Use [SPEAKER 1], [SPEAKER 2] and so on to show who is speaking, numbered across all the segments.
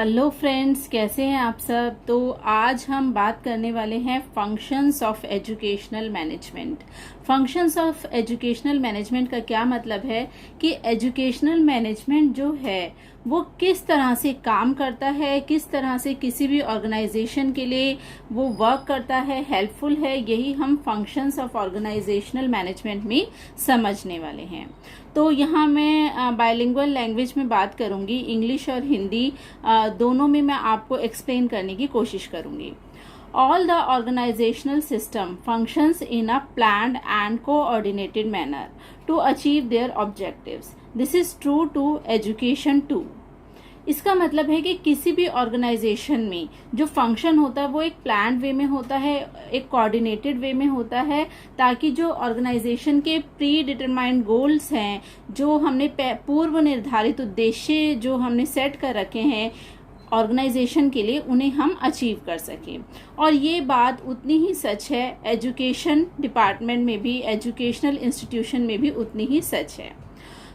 [SPEAKER 1] Hello friends, कैसे हैं आप सब। तो आज हम बात करने वाले हैं functions of educational management. Functions of educational management का क्या मतलब है कि एजुकेशनल मैनेजमेंट जो है वो किस तरह से काम करता है, किस तरह से किसी भी ऑर्गेनाइजेशन के लिए वो वर्क करता है, हेल्पफुल है। यही हम फंक्शंस ऑफ ऑर्गेनाइजेशनल मैनेजमेंट में समझने वाले हैं। तो यहाँ मैं बायलिंगुअल लैंग्वेज में बात करूंगी, इंग्लिश और हिंदी दोनों में मैं आपको एक्सप्लेन करने की कोशिश करूंगी। All the organizational system functions in a planned and coordinated manner to achieve their objectives. This is true to education too. इसका मतलब है कि किसी भी ऑर्गेनाइजेशन में जो फंक्शन होता है वो एक प्लान वे में होता है, एक कोऑर्डिनेटेड वे में होता है, ताकि जो ऑर्गेनाइजेशन के प्री डिटरमाइंड गोल्स हैं, जो हमने पूर्व निर्धारित उद्देश्य जो हमने सेट कर रखे हैं ऑर्गेनाइजेशन के लिए, उन्हें हम अचीव कर सकें। और ये बात उतनी ही सच है एजुकेशन डिपार्टमेंट में भी, एजुकेशनल इंस्टीट्यूशन में भी उतनी ही सच है।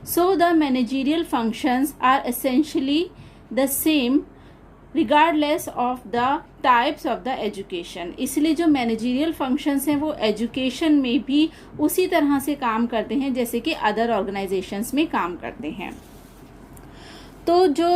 [SPEAKER 1] So the managerial functions are essentially the same regardless of the types of the education. इसलिए जो मैनेजरियल फंक्शंस हैं वो एजुकेशन में भी उसी तरह से काम करते हैं जैसे कि अदर ऑर्गेनाइजेशंस में काम करते हैं। तो जो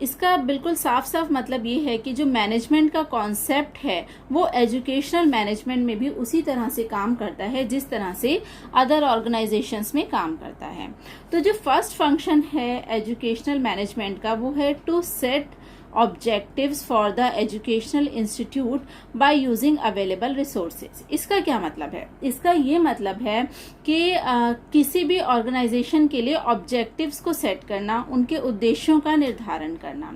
[SPEAKER 1] इसका बिल्कुल साफ साफ मतलब ये है कि जो मैनेजमेंट का कॉन्सेप्ट है वो एजुकेशनल मैनेजमेंट में भी उसी तरह से काम करता है जिस तरह से अदर ऑर्गेनाइजेशंस में काम करता है। तो जो फर्स्ट फंक्शन है एजुकेशनल मैनेजमेंट का वो है to set objectives for the educational institute by using available resources. इसका क्या मतलब है? इसका ये मतलब है कि किसी भी ऑर्गेनाइजेशन के लिए ऑब्जेक्टिव्स को सेट करना, उनके उद्देश्यों का निर्धारण करना।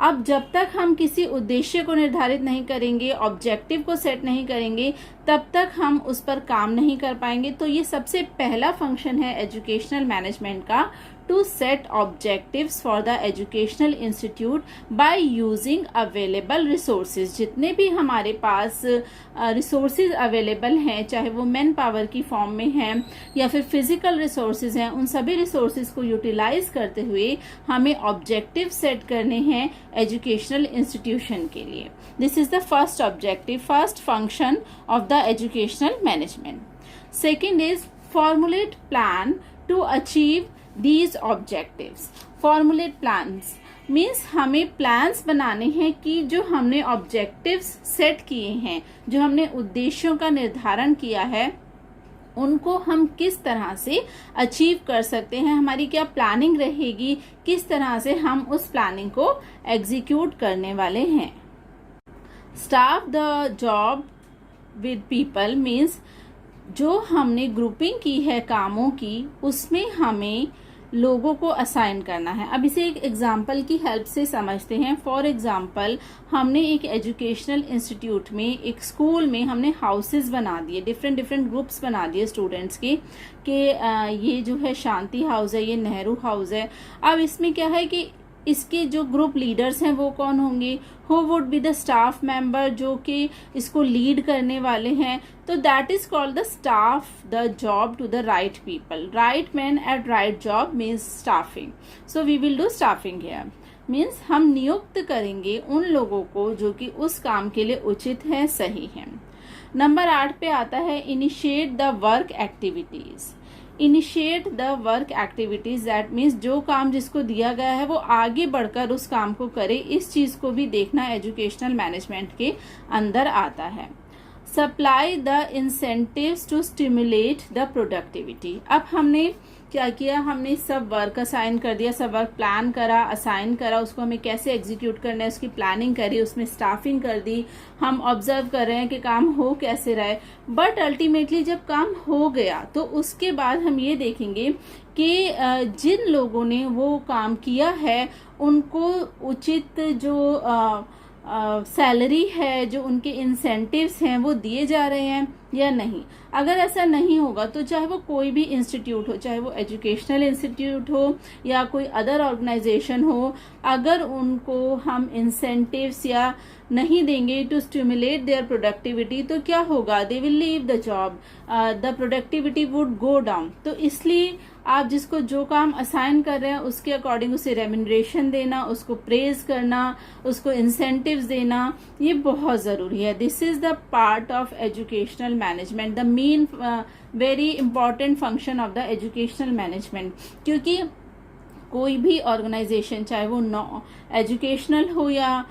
[SPEAKER 1] अब जब तक हम किसी उद्देश्य को निर्धारित नहीं करेंगे, ऑब्जेक्टिव को सेट नहीं करेंगे, तब तक हम उस पर काम नहीं कर पाएंगे। तो ये सबसे पहला फंक्शन है एजुकेशनल मैनेजमेंट का, to set objectives for the educational institute by using available resources. जितने भी हमारे पास रिसोर्सेज अवेलेबल हैं, चाहे वो मैन पावर की फॉर्म में हैं या फिर फिजिकल रिसोर्सेज हैं, उन सभी रिसोर्सेज को यूटिलाइज करते हुए हमें ऑब्जेक्टिव सेट करने हैं एजुकेशनल इंस्टीट्यूशन के लिए। This is the first objective, first function of the educational management. Second is formulate plan to achieve these objectives. Formulate plans means हमें प्लान्स बनाने हैं कि जो हमने ऑब्जेक्टिव्स सेट किए हैं, जो हमने उद्देश्यों का निर्धारण किया है, उनको हम किस तरह से अचीव कर सकते हैं, हमारी क्या प्लानिंग रहेगी, किस तरह से हम उस प्लानिंग को एग्जीक्यूट करने वाले हैं। Staff the job with people means जो हमने ग्रुपिंग की है कामों की, उसमें हमें लोगों को असाइन करना है। अब इसे एक एग्जाम्पल की हेल्प से समझते हैं। फॉर एग्जाम्पल, हमने एक एजुकेशनल इंस्टीट्यूट में, एक स्कूल में हमने हाउसेस बना दिए, डिफरेंट डिफरेंट ग्रुप्स बना दिए स्टूडेंट्स के, कि ये जो है शांति हाउस है, ये नेहरू हाउस है। अब इसमें क्या है कि इसके जो ग्रुप लीडर्स हैं वो कौन होंगे, who would be the staff member जो कि इसको लीड करने वाले हैं। तो that is called the staff the job to the right people. Right man at right job means staffing. So we will do staffing here. Means हम नियुक्त करेंगे उन लोगों को जो कि उस काम के लिए उचित है, सही है। नंबर 8 पे आता है initiate the work activities. Initiate the work activities that means जो काम जिसको दिया गया है वो आगे बढ़कर उस काम को करे। इस चीज को भी देखना एजुकेशनल मैनेजमेंट के अंदर आता है। Supply the incentives to stimulate the productivity. अब हमने क्या किया, हमने सब वर्क असाइन कर दिया, सब वर्क प्लान करा, असाइन करा, उसको हमें कैसे एग्जीक्यूट करना है उसकी प्लानिंग करी, उसमें स्टाफिंग कर दी, हम ऑब्जर्व कर रहे हैं कि काम हो कैसे रहा है। बट अल्टीमेटली जब काम हो गया तो उसके बाद हम ये देखेंगे कि जिन लोगों ने वो काम किया है उनको उचित जो सैलरी है, जो उनके इंसेंटिव्स हैं वो दिए जा रहे हैं या नहीं। अगर ऐसा नहीं होगा तो चाहे वो कोई भी इंस्टीट्यूट हो, चाहे वो एजुकेशनल इंस्टीट्यूट हो या कोई अदर ऑर्गेनाइजेशन हो, अगर उनको हम इंसेंटिव्स या नहीं देंगे टू स्टिमुलेट देयर प्रोडक्टिविटी तो क्या होगा, they will leave the job, the productivity would go down. तो इसलिए आप जिसको जो काम असाइन कर रहे हैं उसके अकॉर्डिंग उसे रेम्यूनरेशन देना, उसको प्रेज करना, उसको इंसेंटिव्स देना, ये बहुत जरूरी है। This is the part of educational management, the main very important function of the educational management. क्योंकि कोई भी ऑर्गेनाइजेशन चाहे वो एजुकेशनल हो या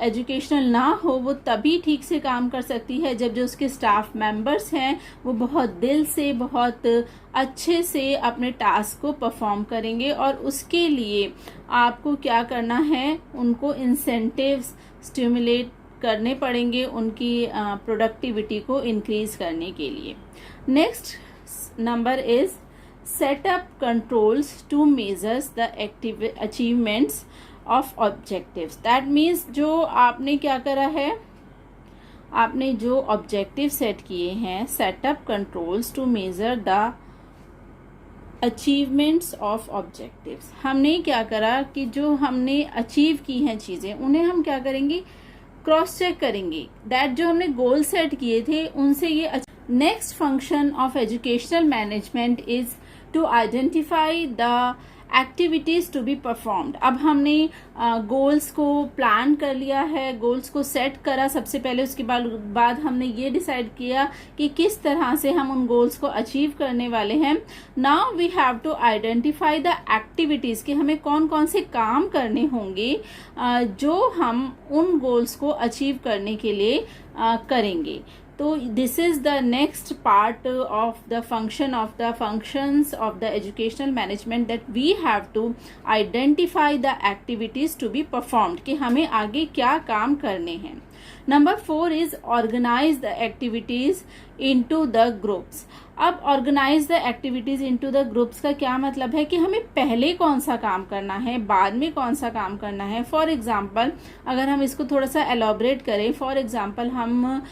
[SPEAKER 1] एजुकेशनल ना हो, वो तभी ठीक से काम कर सकती है जब जो उसके स्टाफ मेंबर्स हैं वो बहुत दिल से, बहुत अच्छे से अपने टास्क को परफॉर्म करेंगे। और उसके लिए आपको क्या करना है, उनको इंसेंटिव्स स्टिमुलेट करने पड़ेंगे उनकी प्रोडक्टिविटी को इंक्रीज करने के लिए। Next number is set up controls to measure the achievements of objectives. That means जो आपने क्या करा है, आपने जो ऑब्जेक्टिव सेट किए हैं, set up controls to measure the achievements of objectives. हमने क्या करा कि जो हमने अचीव की हैं चीजें उन्हें हम क्या करेंगे, क्रॉस चेक करेंगे दैट जो हमने गोल सेट किए थे उनसे ये। Next function of educational management is to identify the activities to be performed. अब हमने गोल्स को प्लान कर लिया है, गोल्स को सेट करा सबसे पहले, उसके बाद हमने ये डिसाइड किया कि किस तरह से हम उन गोल्स को अचीव करने वाले हैं। Now we have to identify the activities कि हमें कौन कौन से काम करने होंगे जो हम उन गोल्स को अचीव करने के लिए करेंगे। तो this is the next part of the functions of the educational management that we have to identify the activities to be performed कि हमें आगे क्या काम करने हैं। Number 4 is organise the activities into the groups. अब organise the activities into the groups का क्या मतलब है कि हमें पहले कौन सा काम करना है, बाद में कौन सा काम करना है। फॉर एग्जाम्पल अगर हम इसको थोड़ा सा एलॉबरेट करें, फॉर एग्जाम्पल हम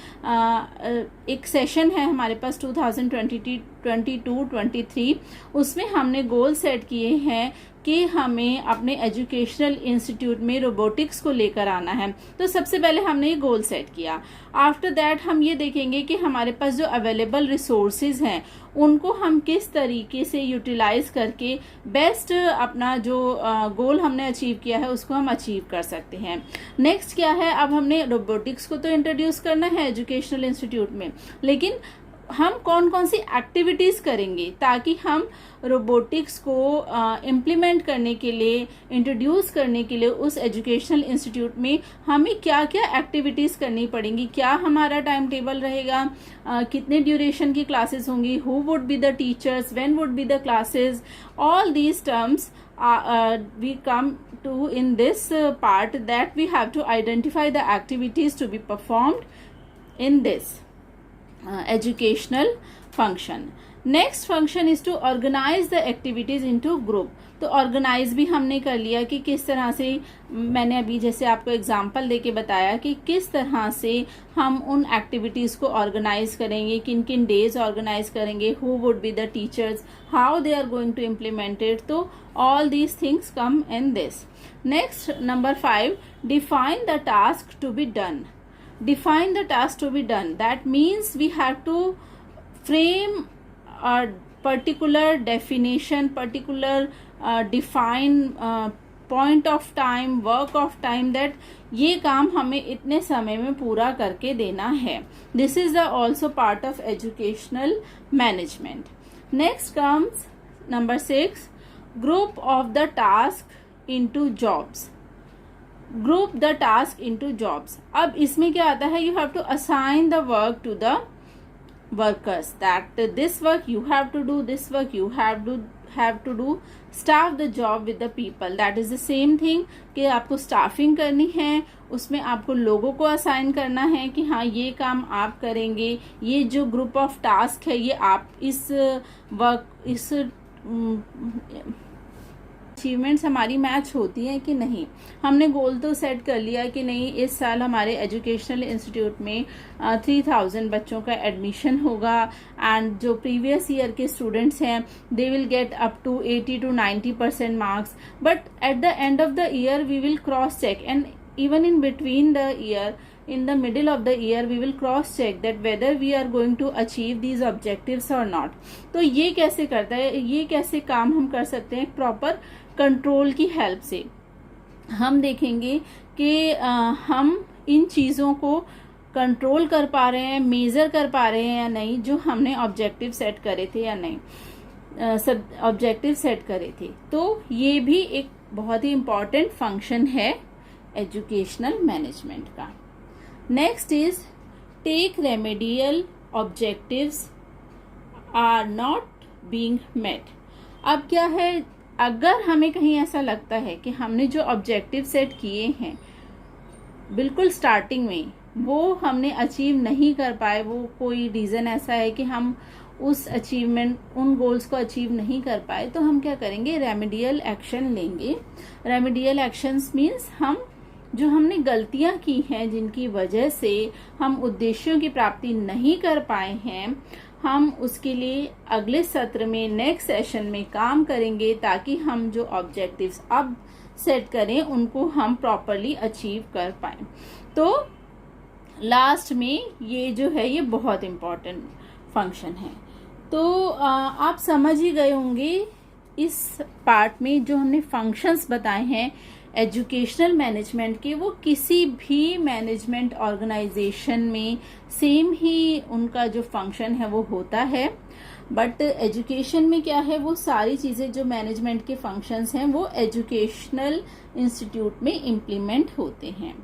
[SPEAKER 1] एक सेशन है हमारे पास 2022-23, उसमें हमने गोल सेट किए हैं कि हमें अपने एजुकेशनल इंस्टीट्यूट में रोबोटिक्स को लेकर आना है। तो सबसे पहले हमने ये गोल सेट किया। आफ्टर दैट हम ये देखेंगे कि हमारे पास जो अवेलेबल रिसोर्सेज हैं उनको हम किस तरीके से यूटिलाइज करके बेस्ट अपना जो गोल हमने अचीव किया है उसको हम अचीव कर सकते हैं। नेक्स्ट क्या है, अब हमने रोबोटिक्स को तो इंट्रोड्यूस करना है एजुकेशनल इंस्टीट्यूट में, लेकिन हम कौन कौन सी एक्टिविटीज करेंगे ताकि हम रोबोटिक्स को इम्प्लीमेंट करने के लिए, इंट्रोड्यूस करने के लिए उस एजुकेशनल इंस्टीट्यूट में हमें क्या क्या एक्टिविटीज करनी पड़ेंगी, क्या हमारा टाइम टेबल रहेगा, कितने ड्यूरेशन की क्लासेस होंगी, who would be the teachers, when would be the classes, all these terms we come to in this part that we have to identify the activities to be performed in this educational function. Next function is to organize the activities into group. तो organise भी हमने कर लिया कि किस तरह से, मैंने अभी जैसे आपको एग्जांपल देके बताया कि किस तरह से हम उन एक्टिविटीज को ऑर्गेनाइज करेंगे, किन किन डेज ऑर्गेनाइज करेंगे, who would be the teachers, how they are going to implement it. तो all these things come in this. Next number 5, define the task to be done. Define the task to be done. That means we have to frame a particular definition, particular define point of time, work of time, that ये काम हमें इतने समय में पूरा करके देना है. This is the also part of educational management. Next comes number 6, group of the task into jobs. Group the task into jobs. अब इसमें क्या आता है, you have to assign the work to the workers, that this work you have to do, this work you have to do, staff the job with the people. That is the same thing कि आपको staffing करनी है, उसमें आपको लोगों को assign करना है कि हाँ ये काम आप करेंगे, ये जो ग्रुप ऑफ टास्क है ये आप इस वर्क, इस अचीवमेंट्स हमारी मैच होती हैं कि नहीं। हमने गोल तो सेट कर लिया कि नहीं, इस साल हमारे एजुकेशनल इंस्टीट्यूट में 3000 बच्चों का एडमिशन होगा एंड जो प्रीवियस ईयर के स्टूडेंट्स हैं they will get up to 80 to 90% marks, but at the end of the year we will cross check and even in between the year, in the middle of the year, we will cross check that whether we are going to achieve these objectives or not. तो ये कैसे करता है, ये कैसे काम हम कर सकते हैं, प्रॉपर कंट्रोल की हेल्प से। हम देखेंगे कि हम इन चीज़ों को कंट्रोल कर पा रहे हैं, मेजर कर पा रहे हैं या नहीं, जो हमने ऑब्जेक्टिव सेट करे थे या नहीं, सब ऑब्जेक्टिव सेट करे थे। तो ये भी एक बहुत ही इम्पॉर्टेंट फंक्शन है एजुकेशनल मैनेजमेंट का। Next is take remedial objectives are not being met. अब क्या है, अगर हमें कहीं ऐसा लगता है कि हमने जो ऑब्जेक्टिव सेट किए हैं बिल्कुल स्टार्टिंग में वो हमने अचीव नहीं कर पाए, वो कोई रीजन ऐसा है कि हम उस अचीवमेंट उन गोल्स को अचीव नहीं कर पाए, तो हम क्या करेंगे, रेमेडियल एक्शन लेंगे। रेमेडियल एक्शंस मीन्स हम जो हमने गलतियां की हैं जिनकी वजह से हम उद्देश्यों की प्राप्ति नहीं कर पाए हैं, हम उसके लिए अगले सत्र में नेक्स्ट सेशन में काम करेंगे ताकि हम जो ऑब्जेक्टिव्स अब सेट करें उनको हम प्रॉपरली अचीव कर पाए। तो लास्ट में ये जो है ये बहुत इम्पोर्टेंट फंक्शन है। तो आप समझ ही गए होंगे इस पार्ट में जो हमने फंक्शंस बताए हैं एजुकेशनल मैनेजमेंट के, वो किसी भी मैनेजमेंट ऑर्गेनाइजेशन में सेम ही उनका जो फंक्शन है वो होता है। बट एजुकेशन में क्या है, वो सारी चीजें जो मैनेजमेंट के फंक्शंस हैं वो एजुकेशनल इंस्टीट्यूट में इम्प्लीमेंट होते हैं।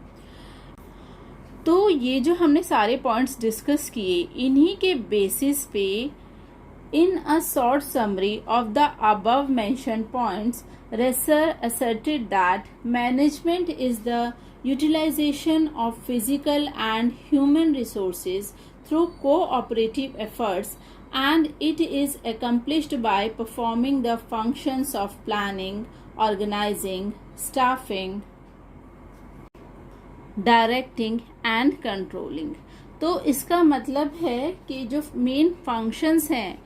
[SPEAKER 1] तो ये जो हमने सारे पॉइंट्स डिस्कस किए, इन्हीं के बेसिस पे in a short summary of the above mentioned points, Resser asserted that management is the utilization of physical and human resources through cooperative efforts, and it is accomplished by performing the functions of planning, organizing, staffing, directing and controlling। तो इसका मतलब है कि जो main functions हैं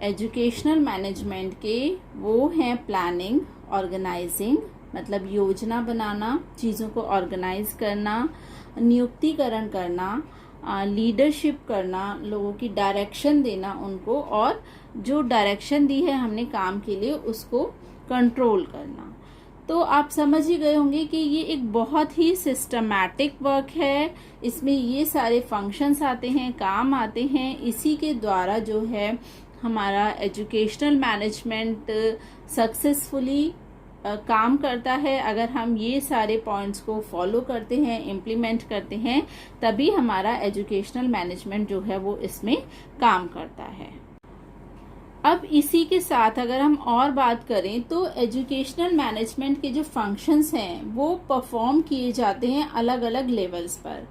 [SPEAKER 1] educational management के वो हैं प्लानिंग, ऑर्गेनाइजिंग मतलब योजना बनाना, चीज़ों को ऑर्गेनाइज करना, नियुक्तिकरण करना, लीडरशिप करना, लोगों की डायरेक्शन देना उनको, और जो डायरेक्शन दी है हमने काम के लिए उसको कंट्रोल करना। तो आप समझ ही गए होंगे कि ये एक बहुत ही सिस्टमैटिक वर्क है, इसमें ये सारे फंक्शंस आते हैं, काम आते हैं, इसी के द्वारा जो है हमारा एजुकेशनल मैनेजमेंट सक्सेसफुली काम करता है। अगर हम ये सारे पॉइंट्स को फॉलो करते हैं, इम्प्लीमेंट करते हैं, तभी हमारा एजुकेशनल मैनेजमेंट जो है वो इसमें काम करता है। अब इसी के साथ अगर हम और बात करें तो एजुकेशनल मैनेजमेंट के जो फंक्शंस हैं वो परफॉर्म किए जाते हैं अलग अलग लेवल्स पर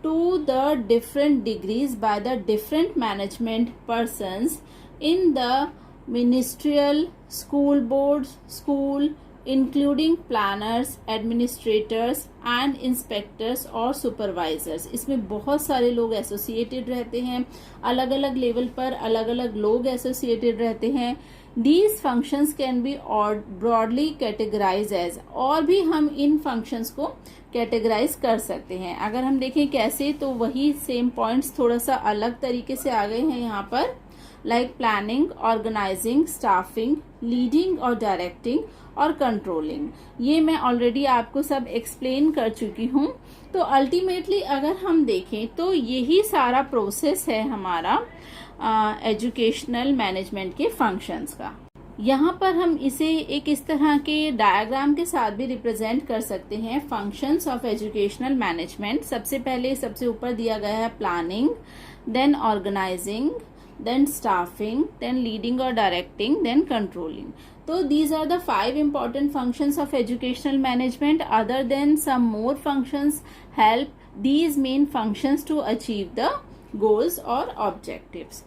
[SPEAKER 1] to the different degrees by the different management persons in the ministerial, school boards, school including planners, administrators and inspectors और सुपरवाइजर्स। इसमें बहुत सारे लोग एसोसिएटेड रहते हैं, अलग अलग लेवल पर अलग अलग लोग एसोसिएटेड रहते हैं। These functions can be broadly categorise as, और भी हम इन फंक्शंस को कैटेगराइज कर सकते हैं। अगर हम देखें कैसे, तो वही सेम पॉइंट्स थोड़ा सा अलग तरीके से आ गए हैं यहाँ पर, like planning, organising, staffing, leading और डायरेक्टिंग और कंट्रोलिंग। ये मैं ऑलरेडी आपको सब एक्सप्लेन कर चुकी हूँ। तो अल्टीमेटली अगर हम देखें तो यही सारा प्रोसेस है हमारा एजुकेशनल मैनेजमेंट के फंक्शंस का। यहाँ पर हम इसे एक इस तरह के डायग्राम के साथ भी रिप्रेजेंट कर सकते हैं, फंक्शंस ऑफ एजुकेशनल मैनेजमेंट। सबसे पहले सबसे ऊपर दिया गया है planning, then organising, then staffing, then leading or directing, then controlling. So these are the 5 important functions of educational management. Other than some more functions help these main functions to achieve the goals or objectives.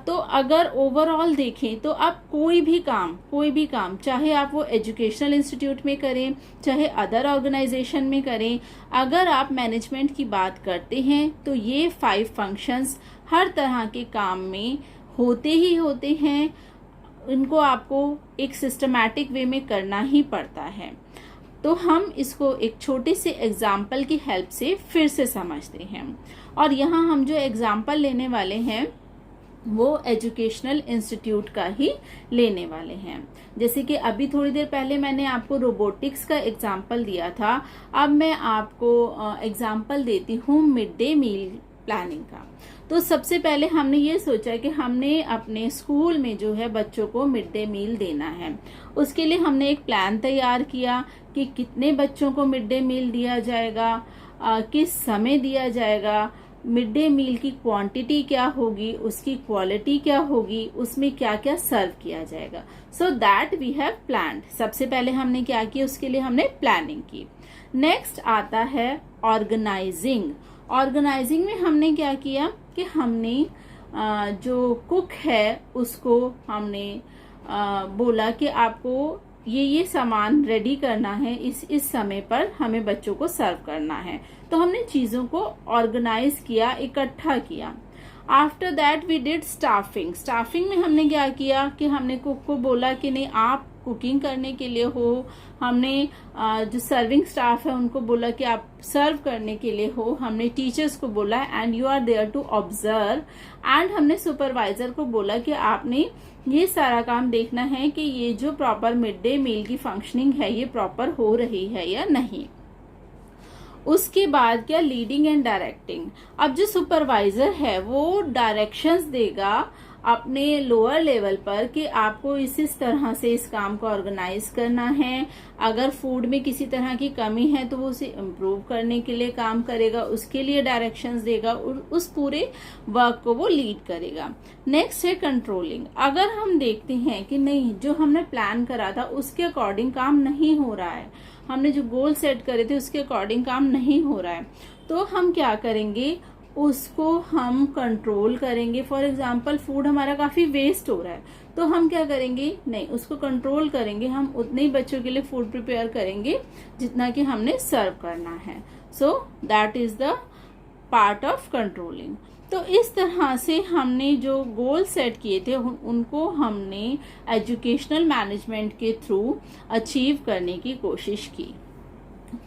[SPEAKER 1] तो अगर overall देखें तो आप कोई भी काम चाहे आप वो एजुकेशनल इंस्टीट्यूट में करें, चाहे अदर ऑर्गेनाइजेशन में करें, अगर आप मैनेजमेंट की बात करते हैं तो ये 5 फंक्शंस हर तरह के काम में होते ही होते हैं। इनको आपको एक सिस्टमैटिक वे में करना ही पड़ता है। तो हम इसको एक छोटे से एग्जाम्पल की हेल्प से फिर से समझते हैं। और यहाँ हम जो एग्जाम्पल लेने वाले हैं वो एजुकेशनल इंस्टीट्यूट का ही लेने वाले हैं। जैसे कि अभी थोड़ी देर पहले मैंने आपको रोबोटिक्स का एग्जाम्पल दिया था, अब मैं आपको एग्जाम्पल देती हूँ मिड डे मील प्लानिंग का। तो सबसे पहले हमने ये सोचा कि हमने अपने स्कूल में जो है बच्चों को मिड डे मील देना है। उसके लिए हमने एक प्लान तैयार किया कि कितने बच्चों को मिड डे मील दिया जाएगा, किस समय दिया जाएगा, मिड डे मील की क्वांटिटी क्या होगी, उसकी क्वालिटी क्या होगी, उसमें क्या क्या सर्व किया जाएगा। So that we have planned. सबसे पहले हमने क्या किया, उसके लिए हमने प्लानिंग की। नेक्स्ट आता है ऑर्गेनाइजिंग। ऑर्गेनाइजिंग में हमने क्या किया कि हमने जो कुक है उसको हमने बोला कि आपको ये सामान रेडी करना है, इस समय पर हमें बच्चों को सर्व करना है। तो हमने चीजों को ऑर्गेनाइज किया, इकट्ठा किया। After that we did staffing. Staffing में हमने क्या किया कि हमने कुक को बोला कि नहीं आप कुकिंग करने के लिए हो, हमने जो सर्विंग स्टाफ है उनको बोला कि आप सर्व करने के लिए हो, हमने टीचर्स को बोला and you are there to observe, and हमने सुपरवाइजर को बोला कि आपने ये सारा काम देखना है कि ये जो प्रॉपर मिड डे मील की फंक्शनिंग है ये प्रॉपर हो रही है या नहीं। उसके बाद क्या, लीडिंग एंड डायरेक्टिंग। अब जो सुपरवाइजर है वो डायरेक्शंस देगा अपने लोअर लेवल पर कि आपको इस तरह से इस काम को ऑर्गेनाइज करना है। अगर फूड में किसी तरह की कमी है तो वो उसे इम्प्रूव करने के लिए काम करेगा, उसके लिए डायरेक्शंस देगा और उस पूरे वर्क को वो लीड करेगा। नेक्स्ट है कंट्रोलिंग। अगर हम देखते हैं कि नहीं जो हमने प्लान करा था उसके अकॉर्डिंग काम नहीं हो रहा है, हमने जो गोल सेट करे थे उसके अकॉर्डिंग काम नहीं हो रहा है, तो हम क्या करेंगे, उसको हम कंट्रोल करेंगे। फॉर एग्जाम्पल फूड हमारा काफी वेस्ट हो रहा है तो हम क्या करेंगे, नहीं उसको कंट्रोल करेंगे, हम उतने ही बच्चों के लिए फूड प्रिपेयर करेंगे जितना कि हमने सर्व करना है। So that is the part of controlling. तो इस तरह से हमने जो गोल सेट किए थे उनको हमने एजुकेशनल मैनेजमेंट के थ्रू अचीव करने की कोशिश की।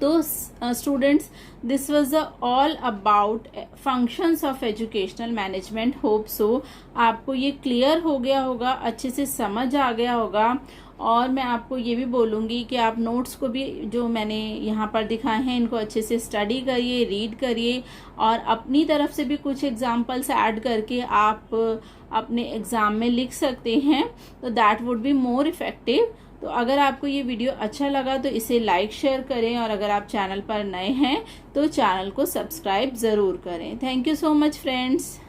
[SPEAKER 1] तो students, this was all about functions of educational management. Hope so आपको ये क्लियर हो गया होगा, अच्छे से समझ आ गया होगा। और मैं आपको ये भी बोलूंगी कि आप नोट्स को भी जो मैंने यहाँ पर दिखाए हैं इनको अच्छे से स्टडी करिए, रीड करिए और अपनी तरफ से भी कुछ एग्जाम्पल्स ऐड करके आप अपने एग्जाम में लिख सकते हैं, तो that would be more effective. तो अगर आपको ये वीडियो अच्छा लगा तो इसे लाइक शेयर करें और अगर आप चैनल पर नए हैं तो चैनल को सब्सक्राइब जरूर करें। Thank you so much friends.